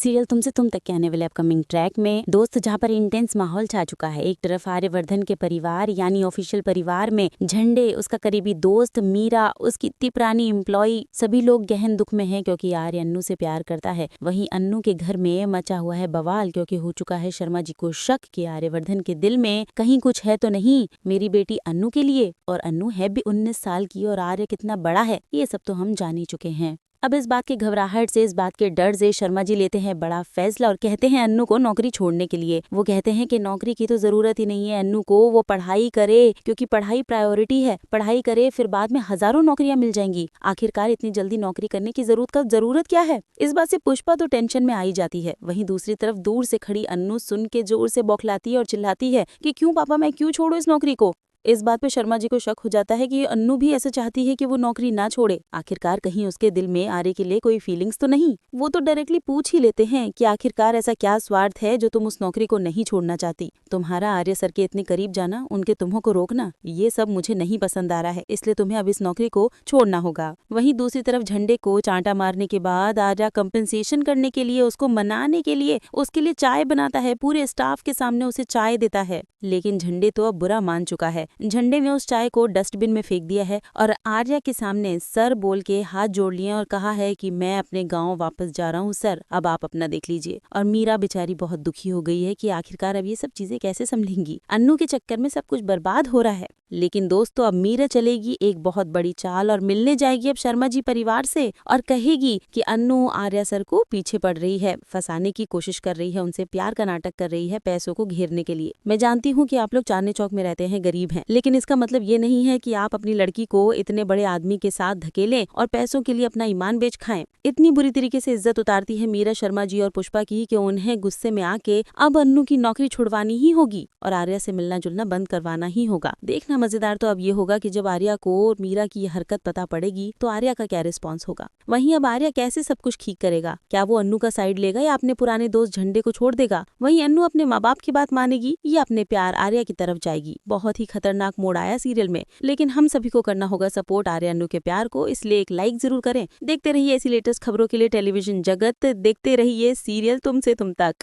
Serial तुमसे तुम तक के आने वाले अपकमिंग ट्रैक में दोस्त जहाँ पर इंटेंस माहौल छा चुका है। एक तरफ आर्यवर्धन के परिवार यानी ऑफिशियल परिवार में झंडे, उसका करीबी दोस्त मीरा, उसकी इतनी पुरानी एम्प्लॉय, सभी लोग गहन दुख में हैं क्योंकि आर्य अन्नू से प्यार करता है। वहीं अन्नू के घर में मचा हुआ है बवाल क्योंकि हो चुका है शर्मा जी को शक कि आर्यवर्धन के दिल में कहीं कुछ है तो नहीं मेरी बेटी अन्नू के लिए। और अन्नू है भी 19 साल की और आर्य कितना बड़ा है ये सब तो हम जान ही चुके हैं। अब इस बात की घबराहट से, इस बात के डर से शर्मा जी लेते हैं बड़ा फैसला और कहते हैं अन्नू को नौकरी छोड़ने के लिए। वो कहते हैं कि नौकरी की तो जरूरत ही नहीं है अन्नू को, वो पढ़ाई करे क्योंकि पढ़ाई प्रायोरिटी है। पढ़ाई करे फिर बाद में हजारों नौकरियां मिल जाएंगी। आखिरकार इतनी जल्दी नौकरी करने की जरूरत क्या है। इस बात से पुष्पा तो टेंशन में आई जाती है। वहीं दूसरी तरफ दूर से खड़ी अन्नू सुन के जोर से बौखलाती है और चिल्लाती है कि क्यों पापा, मैं क्यों छोड़ू इस नौकरी को। इस बात पे शर्मा जी को शक हो जाता है कि अन्नू भी ऐसा चाहती है कि वो नौकरी ना छोड़े। आखिरकार कहीं उसके दिल में आर्य के लिए कोई फीलिंग्स तो नहीं। वो तो डायरेक्टली पूछ ही लेते हैं कि आखिरकार ऐसा क्या स्वार्थ है जो तुम उस नौकरी को नहीं छोड़ना चाहती। तुम्हारा आर्य सर के इतने करीब जाना, उनके तुम्हों को रोकना, ये सब मुझे नहीं पसंद आ रहा है, इसलिए तुम्हें अब इस नौकरी को छोड़ना होगा। वहीं दूसरी तरफ झंडे को चांटा मारने के बाद आर्या कंपेंसेशन करने के लिए, उसको मनाने के लिए उसके लिए चाय बनाता है, पूरे स्टाफ के सामने उसे चाय देता है। लेकिन झंडे तो अब बुरा मान चुका है। झंडे ने उस चाय को डस्टबिन में फेंक दिया है और आर्या के सामने सर बोल के हाथ जोड़ लिए और कहा है कि मैं अपने गांव वापस जा रहा हूं सर, अब आप अपना देख लीजिए। और मीरा बेचारी बहुत दुखी हो गई है कि आखिरकार अब ये सब चीजें कैसे संभलेंगी। अन्नू के चक्कर में सब कुछ बर्बाद हो रहा है। लेकिन दोस्तों, अब मीरा चलेगी एक बहुत बड़ी चाल और मिलने जाएगी अब शर्मा जी परिवार से और कहेगी कि अन्नू आर्या सर को पीछे पड़ रही है, फंसाने की कोशिश कर रही है, उनसे प्यार का नाटक कर रही है पैसों को घेरने के लिए। मैं जानती हूँ कि आप लोग चांदनी चौक में रहते हैं, गरीब हैं, लेकिन इसका मतलब ये नहीं है कि आप अपनी लड़की को इतने बड़े आदमी के साथ धकेलें और पैसों के लिए अपना ईमान बेच खाएं। इतनी बुरी तरीके से इज्जत उतारती है मीरा शर्मा जी और पुष्पा की कि उन्हें गुस्से में आके अब अन्नू की नौकरी छुड़वानी ही होगी और आर्या से मिलना जुलना बंद करवाना ही होगा। देखना मजेदार तो अब ये होगा कि जब आर्या को मीरा की ये हरकत पता पड़ेगी तो आर्या का क्या रिस्पॉन्स होगा। वहीं अब आर्या कैसे सब कुछ ठीक करेगा। क्या वो अन्नू का साइड लेगा या अपने पुराने दोस्त झंडे को छोड़ देगा। वहीं अन्नू अपने माँ बाप की बात मानेगी या अपने प्यार आर्या की तरफ जाएगी। बहुत ही खतरनाक मोड़ आया सीरियल में, लेकिन हम सभी को करना होगा सपोर्ट आर्या अन्नू के प्यार को, इसलिए एक लाइक जरूर करें। देखते रहिए ऐसी लेटेस्ट खबरों के लिए टेलीविजन जगत, देखते रहिए सीरियल तुमसे तुम तक।